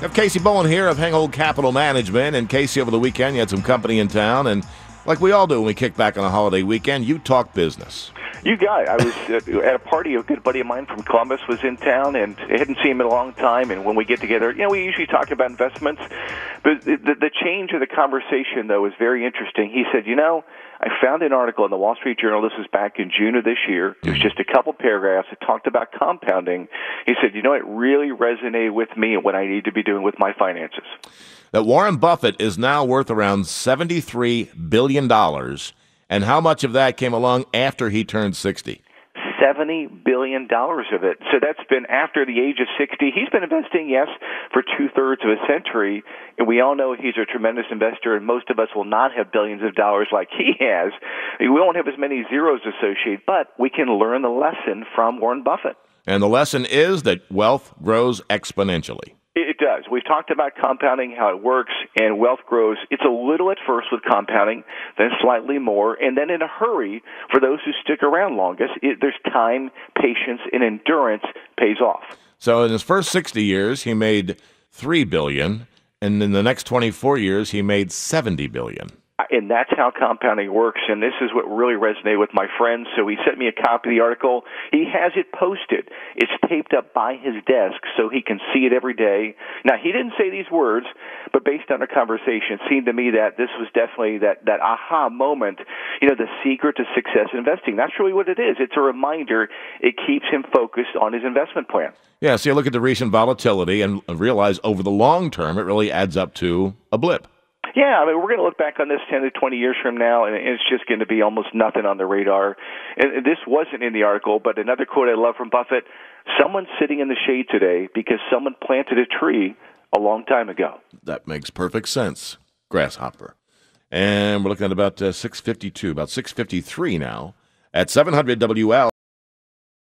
have Casey Bowen here of Hengehold Capital Management. And Casey, over the weekend, you had some company in town. And like we all do when we kick back on a holiday weekend, you talk business. You got it. I was at a party. A good buddy of mine from Columbus was in town, and I hadn't seen him in a long time. And when we get together, we usually talk about investments. But the change of the conversation, though, is very interesting. He said, I found an article in the Wall Street Journal. This was back in June of this year. It was just a couple paragraphs. It talked about compounding. He said, it really resonated with me and what I need to be doing with my finances. That Warren Buffett is now worth around $73 billion. And how much of that came along after he turned 60? $70 billion of it. So that's been after the age of 60. He's been investing, yes, for two-thirds of a century. And we all know he's a tremendous investor, and most of us will not have billions of dollars like he has. We won't have as many zeros associated, but we can learn the lesson from Warren Buffett. And the lesson is that wealth grows exponentially. It does. We've talked about compounding, how it works, and wealth grows. It's a little at first with compounding, then slightly more, and then in a hurry for those who stick around longest. There's time, patience, and endurance pays off. So in his first 60 years, he made $3 billion, and in the next 24 years, he made $70 billion. And that's how compounding works, and this is what really resonated with my friend. So he sent me a copy of the article. He has it posted. It's taped up by his desk so he can see it every day. Now, he didn't say these words, but based on our conversation, it seemed to me that this was definitely that aha moment, the secret to success in investing. That's really what it is. It's a reminder. It keeps him focused on his investment plan. Yeah, so you look at the recent volatility and realize over the long term, it really adds up to a blip. Yeah, we're going to look back on this 10 to 20 years from now, and it's just going to be almost nothing on the radar. And this wasn't in the article, but another quote I love from Buffett, someone's sitting in the shade today because someone planted a tree a long time ago. That makes perfect sense. Grasshopper. And we're looking at about 6:52, about 6:53 now at 700 WL.